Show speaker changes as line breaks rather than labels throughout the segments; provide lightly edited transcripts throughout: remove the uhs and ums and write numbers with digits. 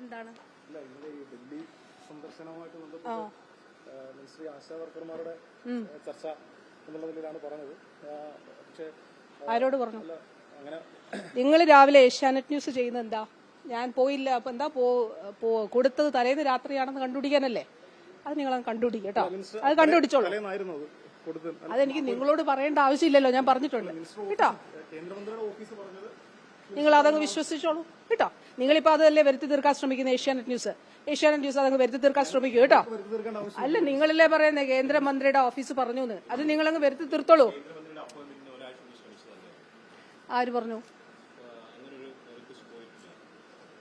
എന്താണ്?
ഡൽഹി സന്ദർശനവുമായിട്ട് ബന്ധപ്പെട്ട് മിനിസ്ട്രി ആശാ വർക്കർമാരുടെ ചർച്ച എന്നുള്ള നിലയിലാണ് പറഞ്ഞത്. പക്ഷേ
ആരോട് പറഞ്ഞു? നിങ്ങൾ രാവിലെ ഏഷ്യാനെറ്റ് ന്യൂസ് ചെയ്യുന്നത് എന്താ? ഞാൻ പോയില്ല, അപ്പൊ എന്താ കൊടുത്തത് തലേന്ന് രാത്രിയാണെന്ന് കണ്ടുപിടിക്കാനല്ലേ? അത് നിങ്ങൾ കണ്ടുപിടിക്കും കേട്ടോ, അത് കണ്ടുപിടിച്ചോളൂ. അതെനിക്ക് നിങ്ങളോട് പറയേണ്ട ആവശ്യമില്ലല്ലോ, ഞാൻ പറഞ്ഞിട്ടുണ്ട് കേട്ടോ. നിങ്ങൾ അതങ്ങ് വിശ്വസിച്ചോളൂ കേട്ടോ. നിങ്ങളിപ്പോ അതല്ലേ വരുത്തി തീർക്കാൻ ശ്രമിക്കുന്ന ഏഷ്യാനെറ്റ് ന്യൂസ് അതങ്ങ് വരുത്തി തീർക്കാൻ ശ്രമിക്കൂ കേട്ടോ. അല്ല, നിങ്ങളല്ലേ പറയുന്നത് കേന്ദ്രമന്ത്രിയുടെ ഓഫീസ് പറഞ്ഞു എന്ന്, അത് നിങ്ങളങ്ങ് വരുത്തി തീർത്തോളൂ. ആര് പറഞ്ഞു?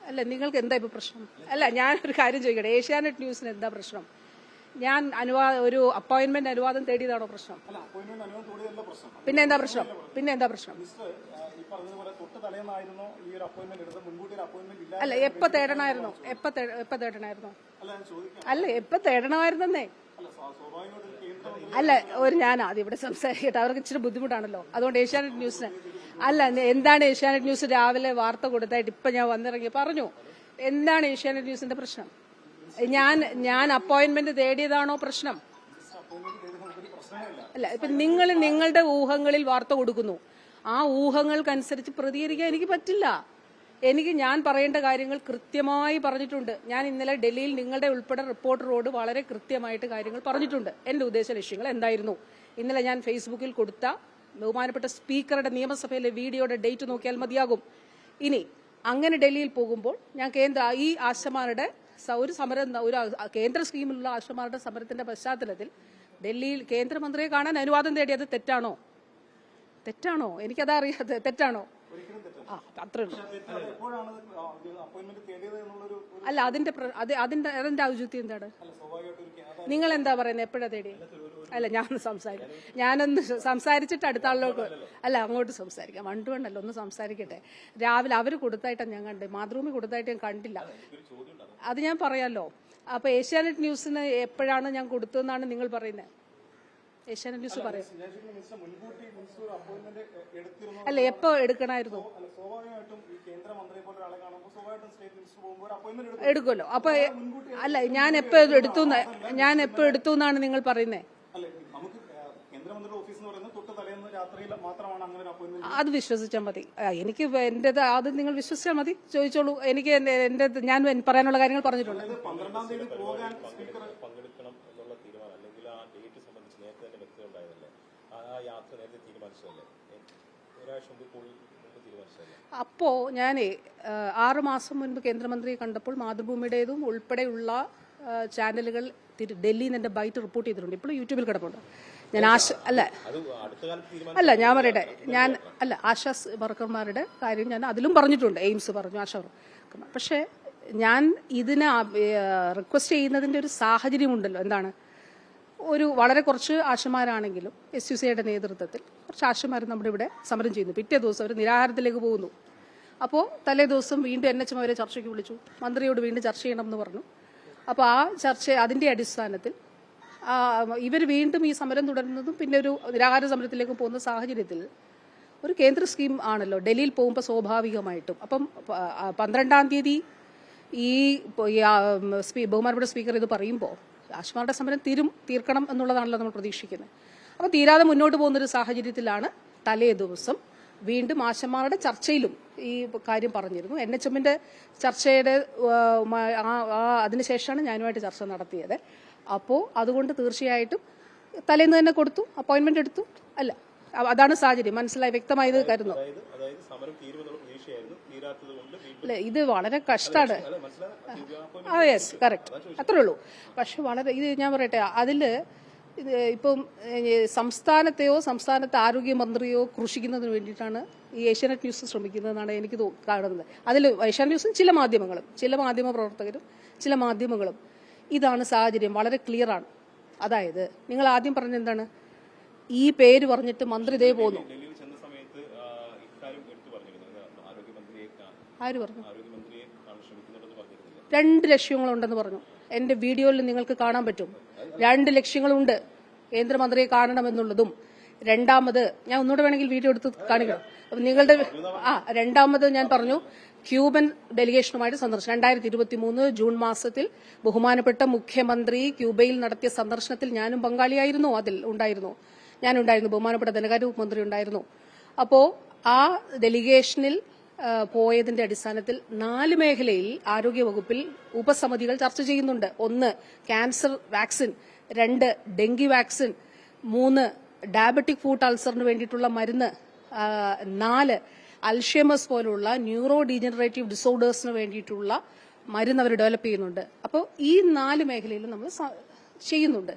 അല്ല, നിങ്ങൾക്ക് എന്താ ഇപ്പൊ പ്രശ്നം? അല്ല, ഞാനൊരു കാര്യം ചോദിക്കട്ടെ, ഏഷ്യാനെറ്റ് ന്യൂസിന് എന്താ പ്രശ്നം? ഞാൻ ഒരു അപ്പോയിന്റ്മെന്റ് അനുവാദം തേടിയതാണോ പ്രശ്നം? പിന്നെ എന്താ പ്രശ്നം? അല്ല, എപ്പോ തേടണമായിരുന്നു? അല്ല, എപ്പോ തേടണമായിരുന്നേ? അല്ല, ഞാൻ ആദ്യം ഇവിടെ സംസാരിക്കട്ടെ, അവർക്ക് ഇച്ചിരി ബുദ്ധിമുട്ടാണല്ലോ. അതുകൊണ്ട് ഏഷ്യാനെറ്റ് ന്യൂസിന് അല്ല, എന്താണ് ഏഷ്യാനെറ്റ് ന്യൂസ് രാവിലെ വാർത്ത കൊടുത്തായിട്ട് ഇപ്പൊ ഞാൻ വന്നിറങ്ങി പറഞ്ഞു? എന്താണ് ഏഷ്യാനെറ്റ് ന്യൂസിന്റെ പ്രശ്നം? ഞാൻ അപ്പോയിന്റ്മെന്റ് തേടിയതാണോ പ്രശ്നം? അല്ല, ഇപ്പൊ നിങ്ങൾ നിങ്ങളുടെ ഊഹങ്ങളിൽ വാർത്ത കൊടുക്കുന്നു. ആ ഊഹങ്ങൾക്കനുസരിച്ച് പ്രതികരിക്കാൻ എനിക്ക് പറ്റില്ല. ഞാൻ പറയേണ്ട കാര്യങ്ങൾ കൃത്യമായി പറഞ്ഞിട്ടുണ്ട്. ഞാൻ ഇന്നലെ ഡൽഹിയിൽ നിങ്ങളുടെ ഉൾപ്പെടെ റിപ്പോർട്ടറോട് വളരെ കൃത്യമായിട്ട് കാര്യങ്ങൾ പറഞ്ഞിട്ടുണ്ട്. എന്റെ ഉദ്ദേശ ലക്ഷ്യങ്ങൾ എന്തായിരുന്നു? ഇന്നലെ ഞാൻ ഫേസ്ബുക്കിൽ കൊടുത്ത ബഹുമാനപ്പെട്ട സ്പീക്കറുടെ നിയമസഭയിലെ വീഡിയോയുടെ ഡേറ്റ് നോക്കിയാൽ മതിയാകും. ഇനി അങ്ങനെ ഡൽഹിയിൽ പോകുമ്പോൾ ഞാൻ ഈ ആശമാരുടെ ഒരു കേന്ദ്ര സ്കീമിലുള്ള ആശമാരുടെ സമരത്തിന്റെ പശ്ചാത്തലത്തിൽ ഡൽഹിയിൽ കേന്ദ്രമന്ത്രിയെ കാണാൻ അനുവാദം തേടിയത് തെറ്റാണോ? എനിക്കതാ അറിയാതെ. തെറ്റാണോ? അത്രേ ഉള്ളൂ. അല്ല, അതിന്റെ ഔചിത്യം എന്താണ്? നിങ്ങൾ എന്താ പറയുന്നത്? എപ്പോഴാ തേടി? അല്ല, ഞാനൊന്ന് സംസാരിച്ചിട്ട് അടുത്ത ആളിലോട്ട് അങ്ങോട്ട് സംസാരിക്കാം. വണ്ടുകൊണ്ടല്ല, ഒന്ന് സംസാരിക്കട്ടെ. രാവിലെ അവര് കൊടുത്തായിട്ടാണ് ഞാൻ കണ്ടത്, മാതൃഭൂമി കൊടുത്തായിട്ട് ഞാൻ കണ്ടില്ല. അത് ഞാൻ പറയാലോ. അപ്പൊ ഏഷ്യാനെറ്റ് ന്യൂസിന് എപ്പോഴാണ് ഞാൻ കൊടുത്തതെന്നാണ് നിങ്ങൾ പറയുന്നത്? ഏഷ്യാനെറ്റ് ന്യൂസ് പറയും. അല്ല, എപ്പോ എടുക്കണമായിരുന്നു? എടുക്കുമല്ലോ. അപ്പൊ അല്ല, ഞാൻ എപ്പോ എടുത്തു എന്നാണ് നിങ്ങൾ പറയുന്നത്? അത് വിശ്വസിച്ചാൽ മതി. എനിക്ക് എന്റേത് അത് നിങ്ങൾ വിശ്വസിച്ചാൽ മതി. ചോദിച്ചോളൂ. എനിക്ക് ഞാൻ പറയാനുള്ള കാര്യങ്ങൾ പറഞ്ഞിട്ടുണ്ട്. അപ്പോ ഞാൻ 6 മാസം മുൻപ് കേന്ദ്രമന്ത്രിയെ കണ്ടപ്പോൾ മാതൃഭൂമിയുടേതും ഉൾപ്പെടെയുള്ള ചാനലുകൾ ഡൽഹിയിൽ നിന്ന് എന്റെ ബൈറ്റ് റിപ്പോർട്ട് ചെയ്തിട്ടുണ്ട്. ഇപ്പോൾ യൂട്യൂബിൽ കിടപ്പുണ്ട്. ഞാൻ പറയട്ടെ, ആശാ വർക്കർമാരുടെ കാര്യം ഞാൻ അതിലും പറഞ്ഞിട്ടുണ്ട്. എയിംസ് പറഞ്ഞു, ആശാ വർക്കർമാർ. പക്ഷെ ഞാൻ ഇതിനെ റിക്വസ്റ്റ് ചെയ്യുന്നതിന്റെ ഒരു സാഹചര്യമുണ്ടല്ലോ. എന്താണ്? വളരെ കുറച്ച് ആശമാരാണെങ്കിലും SUCIയുടെ നേതൃത്വത്തിൽ കുറച്ച് ആശമാർ നമ്മുടെ ഇവിടെ സമരം ചെയ്യുന്നു. പിറ്റേ ദിവസം അവർ നിരാഹാരത്തിലേക്ക് പോകുന്നു. അപ്പോൾ തലേ ദിവസം വീണ്ടും NHM അവരെ ചർച്ചയ്ക്ക് വിളിച്ചു. മന്ത്രിയോട് വീണ്ടും ചർച്ച ചെയ്യണമെന്ന് പറഞ്ഞു. അപ്പോൾ ആ അതിന്റെ അടിസ്ഥാനത്തിൽ ഇവർ വീണ്ടും ഈ സമരം തുടരുന്നതും പിന്നെ ഒരു നിരാഹാര സമരത്തിലേക്ക് പോകുന്ന സാഹചര്യത്തിൽ ഒരു കേന്ദ്ര സ്കീം ആണല്ലോ ഡൽഹിയിൽ പോകുമ്പോൾ സ്വാഭാവികമായിട്ടും. അപ്പം 12-ാം തീയതി ഈ ബഹുമാനപ്പെട്ട സ്പീക്കർ ഇത് പറയുമ്പോൾ ആശമാരുടെ സമരം തീർക്കണം എന്നുള്ളതാണല്ലോ നമ്മൾ പ്രതീക്ഷിക്കുന്നത്. അപ്പോൾ തീരാതെ മുന്നോട്ട് പോകുന്നൊരു സാഹചര്യത്തിലാണ് തലേ ദിവസം വീണ്ടും ആശമാരുടെ ചർച്ചയിലും ഈ കാര്യം പറഞ്ഞിരുന്നു. NHMന്റെ ചർച്ചയുടെ അതിനുശേഷമാണ് ഞാനുമായിട്ട് ചർച്ച നടത്തിയത്. അപ്പോൾ അതുകൊണ്ട് തീർച്ചയായിട്ടും തലേന്ന് തന്നെ കൊടുത്തു, അപ്പോയിന്റ്മെന്റ് എടുത്തു. അല്ല, അതാണ് സാഹചര്യം. മനസ്സിലായി, വ്യക്തമായത് കരുതുന്നു. അല്ലെ, ഇത് വളരെ കഷ്ടമാണ്. യെസ്, കറക്റ്റ്, അത്രേ ഉള്ളൂ. പക്ഷെ ഇത് ഞാൻ പറയട്ടെ, അതില് ഇപ്പം സംസ്ഥാനത്തെ ആരോഗ്യമന്ത്രിയോ ക്രൂശിക്കുന്നതിന് വേണ്ടിയിട്ടാണ് ഈ ഏഷ്യാനെറ്റ് ന്യൂസ് ശ്രമിക്കുന്നതെന്നാണ് എനിക്ക് കാണുന്നത്. അതിൽ ഏഷ്യാനെറ്റ് ന്യൂസും ചില മാധ്യമ പ്രവർത്തകരും ചില മാധ്യമങ്ങളും ഇതാണ് സാഹചര്യം. വളരെ ക്ലിയർ ആണ്. അതായത് നിങ്ങൾ ആദ്യം പറഞ്ഞ എന്താണ്? ഈ പേര് പറഞ്ഞിട്ട് മന്ത്രി ഇതേ പോന്നു. ആര് പറഞ്ഞു? 2 ലക്ഷ്യങ്ങളുണ്ടെന്ന് പറഞ്ഞു. എന്റെ വീഡിയോയിൽ നിങ്ങൾക്ക് കാണാൻ പറ്റും. 2 ലക്ഷ്യങ്ങളുണ്ട്. കേന്ദ്രമന്ത്രിയെ കാണണമെന്നുള്ളതും രണ്ടാമത് ഞാൻ ഒന്നുകൂടെ വേണമെങ്കിൽ വീഡിയോ എടുത്ത് കാണിക്കണം. അപ്പൊ നിങ്ങളുടെ രണ്ടാമത് ഞാൻ പറഞ്ഞു ക്യൂബൻ ഡെലിഗേഷനുമായിട്ട് സന്ദർശനം 2023 ജൂൺ മാസത്തിൽ ബഹുമാനപ്പെട്ട മുഖ്യമന്ത്രി ക്യൂബയിൽ നടത്തിയ സന്ദർശനത്തിൽ ഞാനും പങ്കാളിയായിരുന്നു. അതിൽ ഉണ്ടായിരുന്നു, ഞാനുണ്ടായിരുന്നു, ബഹുമാനപ്പെട്ട ധനകാര്യ മന്ത്രി ഉണ്ടായിരുന്നു. അപ്പോ ആ ഡെലിഗേഷനിൽ പോയതിന്റെ അടിസ്ഥാനത്തിൽ 4 മേഖലയിൽ ആരോഗ്യവകുപ്പിൽ ഉപസമിതികൾ ചർച്ച ചെയ്യുന്നുണ്ട്. 1 cancer vaccine, 2 dengue vaccine, 3 diabetic food അൾസറിന് വേണ്ടിയിട്ടുള്ള മരുന്ന്, 4 അൽഷേമസ് പോലുള്ള ന്യൂറോ ഡീജനറേറ്റീവ് ഡിസോർഡേഴ്സിന് വേണ്ടിയിട്ടുള്ള മരുന്ന് അവർ ഡെവലപ്പ് ചെയ്യുന്നുണ്ട്. അപ്പോൾ ഈ 4 മേഖലയിലും നമ്മൾ ചെയ്യുന്നുണ്ട്.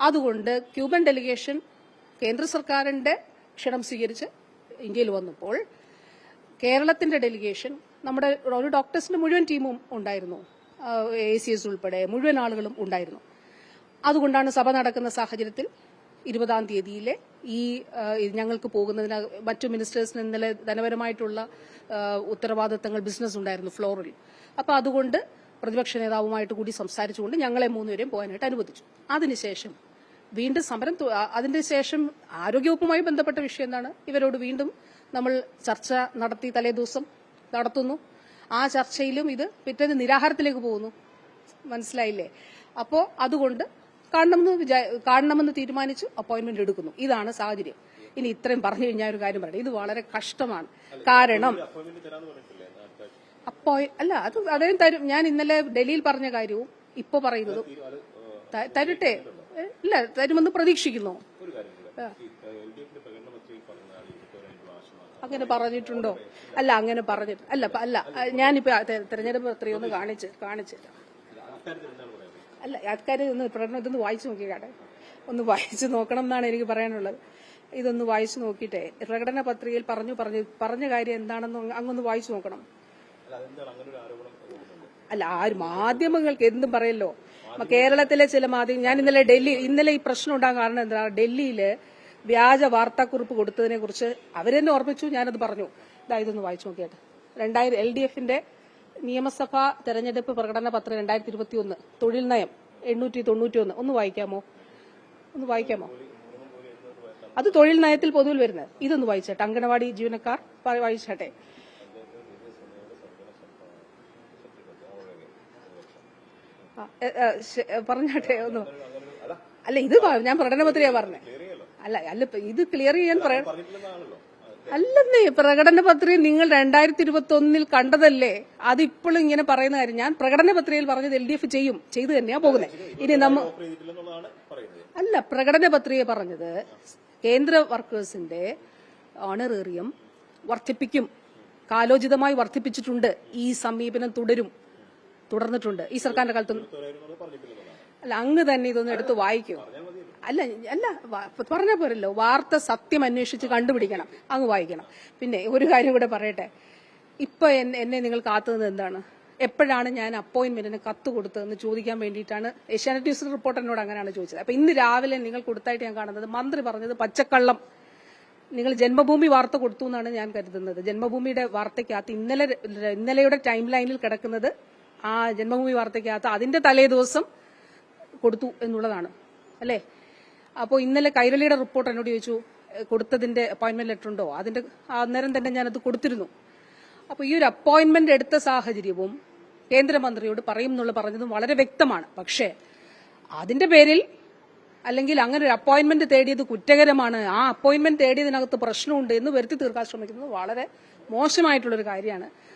അതുകൊണ്ട് ക്യൂബൻ ഡെലിഗേഷൻ കേന്ദ്ര സർക്കാരിന്റെ ക്ഷണം സ്വീകരിച്ച് ഇന്ത്യയിൽ വന്നപ്പോൾ കേരളത്തിന്റെ ഡെലിഗേഷൻ നമ്മുടെ ഒരു ഡോക്ടേഴ്സിന്റെ മുഴുവൻ ടീമും ഉണ്ടായിരുന്നു, ACS ഉൾപ്പെടെ മുഴുവൻ ആളുകളും ഉണ്ടായിരുന്നു. അതുകൊണ്ടാണ് സഭ നടക്കുന്ന സാഹചര്യത്തിൽ 20-ാം തീയതിയിലെ ഈ ഞങ്ങൾക്ക് പോകുന്നതിന് മറ്റു മിനിസ്റ്റേഴ്സിന് ഇന്നലെ ധനപരമായിട്ടുള്ള ഉത്തരവാദിത്തങ്ങൾ ബിസിനസ് ഉണ്ടായിരുന്നു ഫ്ലോറിൽ. അപ്പൊ അതുകൊണ്ട് പ്രതിപക്ഷ നേതാവുമായിട്ട് കൂടി സംസാരിച്ചുകൊണ്ട് ഞങ്ങളെ 3 പേരെയും പോകാനായിട്ട് അനുവദിച്ചു. അതിനുശേഷം വീണ്ടും സമരം, അതിന്റെ ശേഷം ആരോഗ്യവകുപ്പുമായി ബന്ധപ്പെട്ട വിഷയം എന്താണ്, ഇവരോട് വീണ്ടും നമ്മൾ ചർച്ച നടത്തി, തലേദിവസം നടത്തുന്നു. ആ ചർച്ചയിലും ഇത് പിറ്റേന്ന് നിരാഹാരത്തിലേക്ക് പോകുന്നു. മനസ്സിലായില്ലേ? അപ്പോ അതുകൊണ്ട് കാണണമെന്ന് തീരുമാനിച്ചു, അപ്പോയിന്റ്മെന്റ് എടുക്കുന്നു. ഇതാണ് സാഹചര്യം. ഇനി ഇത്രയും പറഞ്ഞു കഴിഞ്ഞാൽ ഒരു കാര്യം പറയട്ടെ, ഇത് വളരെ കഷ്ടമാണ്. കാരണം അല്ല, അത് അദ്ദേഹം തരും. ഞാൻ ഇന്നലെ ഡൽഹിയിൽ പറഞ്ഞ കാര്യവും ഇപ്പൊ പറയുന്നതും തരട്ടെ. ഇല്ല, തരുമെന്ന് പ്രതീക്ഷിക്കുന്നു. അങ്ങനെ പറഞ്ഞിട്ടുണ്ടോ? അല്ല, അങ്ങനെ പറഞ്ഞിട്ട് അല്ല ഞാനിപ്പോ തെരഞ്ഞെടുപ്പ് പത്രിക കാണിച്ചു അല്ല, ആൾക്കാര് ഇതൊന്ന് വായിച്ചു നോക്കിക്കാട്ടെ, ഒന്ന് വായിച്ചു നോക്കണം എന്നാണ് എനിക്ക് പറയാനുള്ളത്. ഇതൊന്ന് വായിച്ചു നോക്കിയിട്ടേ പ്രകടന പത്രികയിൽ പറഞ്ഞ കാര്യം എന്താണെന്ന് അങ്ങൊന്ന് വായിച്ചു നോക്കണം. അല്ല, മാധ്യമങ്ങൾക്ക് എന്തും പറയല്ലോ. കേരളത്തിലെ ചില മാധ്യമങ്ങൾ, ഞാൻ ഇന്നലെ ഈ പ്രശ്നം ഉണ്ടാകാൻ കാരണം എന്താ, ഡൽഹിയില് വ്യാജ വാർത്താക്കുറിപ്പ് കൊടുത്തതിനെ കുറിച്ച് അവരെന്നെ ഓർമ്മിച്ചു, ഞാനത് പറഞ്ഞു. ഇതൊന്ന് വായിച്ചു നോക്കിയാട്ടെ. LDFന്റെ നിയമസഭാ തെരഞ്ഞെടുപ്പ് പ്രകടന പത്രം 2021 തൊഴിൽ നയം 891 ഒന്ന് വായിക്കാമോ? അത് തൊഴിൽ നയത്തിൽ പൊതുവിൽ വരുന്നത്. ഇതൊന്ന് വായിച്ചേട്ടെ. അംഗനവാടി ജീവനക്കാർ വായിച്ചാട്ടെ. പറഞ്ഞാട്ടെ ഒന്ന്. അല്ല, ഇത് ഞാൻ പ്രകടന പത്രിക പറഞ്ഞേ. അല്ല ഇത് ക്ലിയർ ചെയ്യാൻ പറയാം. അല്ലെന്നേ, പ്രകടന പത്രിക നിങ്ങൾ 2021 കണ്ടതല്ലേ, അതിപ്പോഴും ഇങ്ങനെ പറയുന്ന കാര്യം. ഞാൻ പ്രകടന പത്രികയിൽ പറഞ്ഞത് LDF ചെയ്തു തന്നെയാ പോകുന്നത്. ഇനി അല്ല, പ്രകടന പത്രിക പറഞ്ഞത് കേന്ദ്ര വർക്കേഴ്സിന്റെ ഓണറേറിയം വർദ്ധിപ്പിക്കും, കാലോചിതമായി വർദ്ധിപ്പിച്ചിട്ടുണ്ട്. ഈ സമീപനം തുടർന്നിട്ടുണ്ട് ഈ സർക്കാരിന്റെ കാലത്തൊന്നും. അല്ല, അങ്ങ് തന്നെ ഇതൊന്നും എടുത്ത് വായിക്കൂ. അല്ല പറഞ്ഞാൽ പോരല്ലോ, വാർത്ത സത്യം അന്വേഷിച്ച് കണ്ടുപിടിക്കണം, അങ്ങ് വായിക്കണം. പിന്നെ ഒരു കാര്യം കൂടെ പറയട്ടെ, ഇപ്പൊ എന്നെ നിങ്ങൾ കാത്തുന്നത് എന്താണ്? എപ്പോഴാണ് ഞാൻ അപ്പോയിന്റ്മെന്റിന് കത്ത് കൊടുത്തതെന്ന് ചോദിക്കാൻ വേണ്ടിയിട്ടാണ് ഏഷ്യാനെറ്റ് ന്യൂസ് റിപ്പോർട്ടറിനോട് അങ്ങനെയാണ് ചോദിച്ചത്. അപ്പൊ ഇന്ന് രാവിലെ നിങ്ങൾ കൊടുത്തായിട്ട് ഞാൻ കാണുന്നത് മന്ത്രി പറഞ്ഞത് പച്ചക്കള്ളം, നിങ്ങൾ ജന്മഭൂമി വാർത്ത കൊടുത്തു എന്നാണ് ഞാൻ കരുതുന്നത്. ജന്മഭൂമിയുടെ വാർത്തയ്ക്കകത്ത് ഇന്നലെയുടെ ടൈം ലൈനിൽ കിടക്കുന്നത് ആ ജന്മഭൂമി വാർത്തയ്ക്കകത്ത് അതിന്റെ തലേദിവസം കൊടുത്തു എന്നുള്ളതാണ് അല്ലേ? അപ്പോൾ ഇന്നലെ കൈരളിയുടെ റിപ്പോർട്ട് എന്നോട് ചോദിച്ചു കൊടുത്തതിന്റെ അപ്പോയിന്റ്മെന്റ് ലെറ്റർ ഉണ്ടോ, അതിന്റെ അന്നേരം തന്നെ ഞാനത് കൊടുത്തിരുന്നു. അപ്പോൾ ഈ ഒരു അപ്പോയിന്റ്മെന്റ് എടുത്ത സാഹചര്യവും കേന്ദ്രമന്ത്രിയോട് പറഞ്ഞതും വളരെ വ്യക്തമാണ്. പക്ഷേ അതിന്റെ പേരിൽ അല്ലെങ്കിൽ അങ്ങനെ ഒരു അപ്പോയിന്റ്മെന്റ് തേടിയത് കുറ്റകരമാണ്, ആ അപ്പോയിന്റ്മെന്റ് തേടിയതിനകത്ത് പ്രശ്നമുണ്ട് എന്ന് വരുത്തി തീർക്കാൻ ശ്രമിക്കുന്നത് വളരെ മോശമായിട്ടുള്ളൊരു കാര്യമാണ്.